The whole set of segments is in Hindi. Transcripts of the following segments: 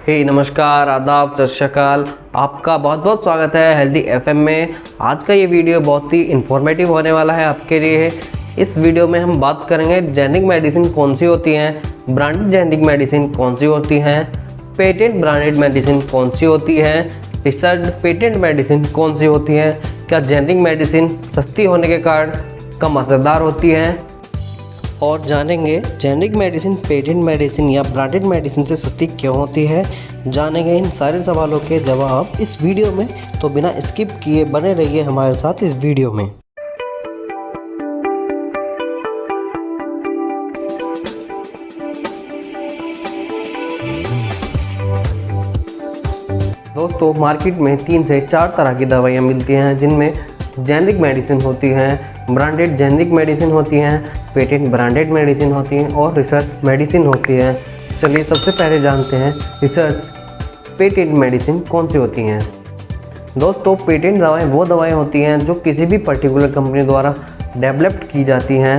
नमस्कार, आदाब, सत श्री अकाल। आपका बहुत बहुत स्वागत है हेल्दी एफएम में। आज का ये वीडियो बहुत ही इन्फॉर्मेटिव होने वाला है आपके लिए। इस वीडियो में हम बात करेंगे जेनेरिक मेडिसिन कौन सी होती हैं, ब्रांडेड जेनेरिक मेडिसिन कौन सी होती हैं, पेटेंट ब्रांडेड मेडिसिन कौन सी होती है, रिसर्च पेटेंट मेडिसिन कौन सी होती हैं, क्या जेनेरिक मेडिसिन सस्ती होने के कारण कम असरदार होती हैं, और जानेंगे जेनेरिक मेडिसिन पेटेंट मेडिसिन या ब्रांडेड मेडिसिन से सस्ती क्यों होती है। जानेंगे इन सारे सवालों के जवाब इस वीडियो में, तो बिना स्किप किए बने रहिए हमारे साथ इस वीडियो में। दोस्तों, मार्केट में 3 से 4 तरह की दवाइयाँ मिलती हैं, जिनमें जेनेरिक मेडिसिन होती हैं, ब्रांडेड जेनेरिक मेडिसिन होती हैं, पेटेंट ब्रांडेड मेडिसिन होती हैं और रिसर्च मेडिसिन होती है। चलिए सबसे पहले जानते हैं रिसर्च पेटेंट मेडिसिन कौन सी होती हैं। दोस्तों, पेटेंट दवाएं वो दवाएं होती हैं जो किसी भी पर्टिकुलर कंपनी द्वारा डेवलप्ड की जाती हैं,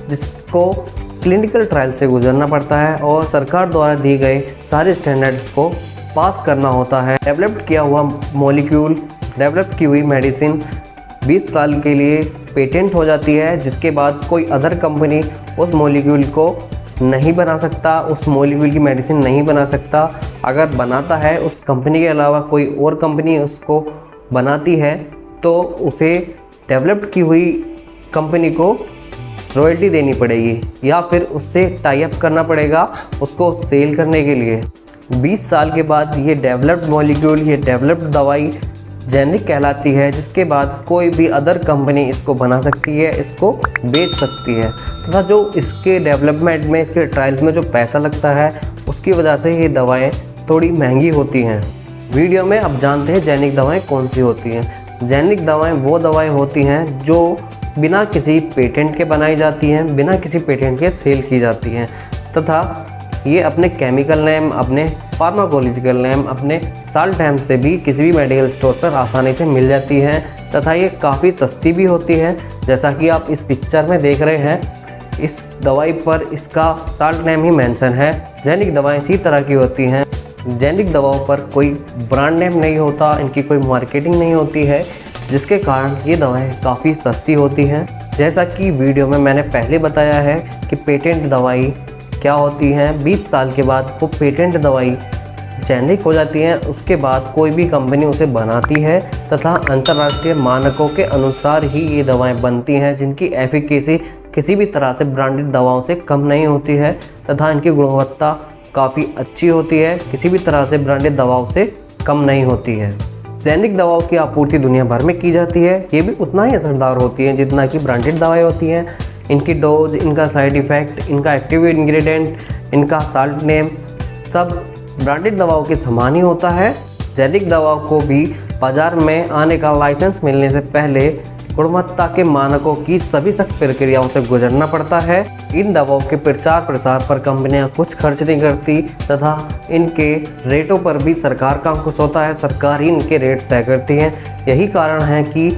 जिसको क्लिनिकल ट्रायल से गुजरना पड़ता है और सरकार द्वारा दिए गए सारे स्टैंडर्ड को पास करना होता है। डेवलप्ड किया हुआ मॉलिक्यूल, डेवलप की हुई मेडिसिन 20 साल के लिए पेटेंट हो जाती है, जिसके बाद कोई अदर कंपनी उस मॉलिक्यूल को नहीं बना सकता, उस मॉलिक्यूल की मेडिसिन नहीं बना सकता। अगर बनाता है उस कंपनी के अलावा कोई और कंपनी उसको बनाती है, तो उसे डेवलप्ड की हुई कंपनी को रॉयल्टी देनी पड़ेगी या फिर उससे टाई अप करना पड़ेगा उसको सेल करने के लिए। 20 साल के बाद ये डेवलप्ड मॉलिक्यूल, ये डेवलप्ड दवाई जेनेरिक कहलाती है, जिसके बाद कोई भी अदर कंपनी इसको बना सकती है, इसको बेच सकती है। तथा जो इसके डेवलपमेंट में, इसके ट्रायल्स में जो पैसा लगता है, उसकी वजह से ये दवाएं थोड़ी महंगी होती हैं। वीडियो में अब जानते हैं जेनेरिक दवाएं कौन सी होती हैं। जेनेरिक दवाएं वो दवाएं होती हैं जो बिना किसी पेटेंट के बनाई जाती हैं, बिना किसी पेटेंट के सेल की जाती हैं, तथा ये अपने केमिकल नेम, अपने फार्माकोलॉजिकल नेम, अपने साल्ट नेम से भी किसी भी मेडिकल स्टोर पर आसानी से मिल जाती हैं, तथा ये काफ़ी सस्ती भी होती है। जैसा कि आप इस पिक्चर में देख रहे हैं, इस दवाई पर इसका साल्ट नेम ही मेंशन है। जेनेरिक दवाएं इसी तरह की होती हैं। जेनेरिक दवाओं पर कोई ब्रांड नेम नहीं होता, इनकी कोई मार्केटिंग नहीं होती है, जिसके कारण ये दवाएं काफ़ी सस्ती होती हैं। जैसा कि वीडियो में मैंने पहले बताया है कि पेटेंट दवाई क्या होती हैं। 20 साल के बाद वो पेटेंट दवाई जेनेरिक हो जाती है, उसके बाद कोई भी कंपनी उसे बनाती है तथा अंतर्राष्ट्रीय मानकों के अनुसार ही ये दवाएं बनती हैं, जिनकी एफिकेसी किसी भी तरह से ब्रांडेड दवाओं से कम नहीं होती है तथा इनकी गुणवत्ता काफ़ी अच्छी होती है, किसी भी तरह से ब्रांडेड दवाओं से कम नहीं होती है। जेनेरिक दवाओं की आपूर्ति दुनिया भर में की जाती है, ये भी उतना ही असरदार होती है जितना कि ब्रांडेड दवाएँ होती हैं। इनकी डोज, इनका साइड इफ़ेक्ट, इनका एक्टिव इंग्रेडिएंट, इनका साल्ट नेम सब ब्रांडेड दवाओं के समान ही होता है। जेनेरिक दवाओं को भी बाज़ार में आने का लाइसेंस मिलने से पहले गुणवत्ता के मानकों की सभी सख्त प्रक्रियाओं से गुजरना पड़ता है। इन दवाओं के प्रचार प्रसार पर कंपनियां कुछ खर्च नहीं करती तथा इनके रेटों पर भी सरकार का अंकुश होता है, सरकार ही इनके रेट तय करती है। यही कारण है कि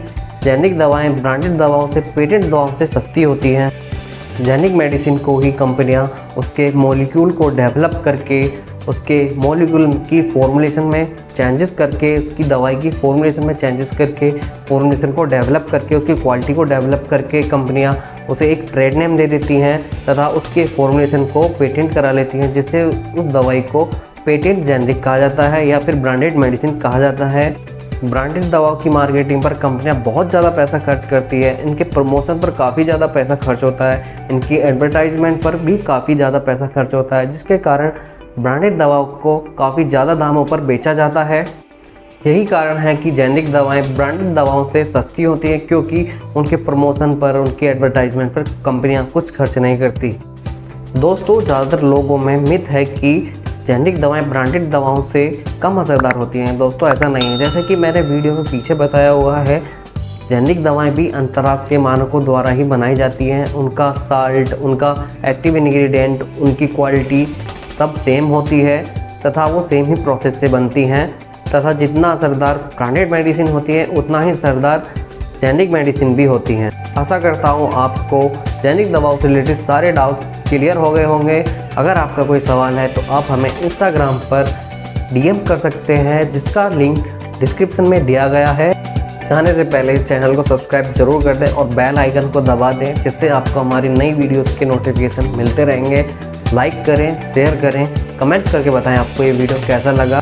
जेनेरिक दवाएं ब्रांडेड दवाओं से, पेटेंट दवाओं से सस्ती होती हैं। जेनेरिक मेडिसिन को ही कंपनियां उसके मॉलिक्यूल को डेवलप करके, उसके मॉलिक्यूल की फॉर्मुलेशन में चेंजेस करके, उसकी दवाई की फॉर्मुलेशन में चेंजेस करके, फॉर्मुलेशन को डेवलप करके, उसकी क्वालिटी को डेवलप करके कंपनियां उसे एक ट्रेड नेम दे देती हैं तथा उसके फॉर्मुलेशन को पेटेंट करा लेती हैं, जिससे उस दवाई को पेटेंट जेनेरिक कहा जाता है या फिर ब्रांडेड मेडिसिन कहा जाता है। ब्रांडेड दवाओं की मार्केटिंग पर कंपनियां बहुत ज़्यादा पैसा खर्च करती है, इनके प्रमोशन पर काफ़ी ज़्यादा पैसा खर्च होता है, इनकी एडवर्टाइजमेंट पर भी काफ़ी ज़्यादा पैसा खर्च होता है, जिसके कारण ब्रांडेड दवाओं को काफ़ी ज़्यादा दामों पर बेचा जाता है। यही कारण है कि जेनेरिक दवाएं ब्रांडेड दवाओं से सस्ती होती हैं, क्योंकि उनके प्रमोशन पर, उनके एडवर्टाइजमेंट पर कंपनियां कुछ खर्च नहीं करती। दोस्तों, ज़्यादातर लोगों में मिथ है कि जेनेरिक दवाएं ब्रांडेड दवाओं से कम असरदार होती हैं। दोस्तों, ऐसा नहीं है। जैसे कि मैंने वीडियो में पीछे बताया हुआ है, जेनेरिक दवाएं भी अंतर्राष्ट्रीय मानकों द्वारा ही बनाई जाती हैं। उनका साल्ट, उनका एक्टिव इंग्रेडिएंट, उनकी क्वालिटी सब सेम होती है तथा वो सेम ही प्रोसेस से बनती हैं, तथा जितना असरदार ब्रांडेड मेडिसिन होती है उतना ही असरदार जेनेरिक मेडिसिन भी होती हैं। आशा करता हूँ आपको जेनेरिक दवाओं से रिलेटेड सारे डाउट्स क्लियर हो गए होंगे। अगर आपका कोई सवाल है तो आप हमें इंस्टाग्राम पर DM कर सकते हैं, जिसका लिंक डिस्क्रिप्शन में दिया गया है। जाने से पहले चैनल को सब्सक्राइब जरूर कर दें और बेल आइकन को दबा दें, जिससे आपको हमारी नई वीडियोस के नोटिफिकेशन मिलते रहेंगे। लाइक करें, शेयर करें, कमेंट करके बताएं आपको ये वीडियो कैसा लगा।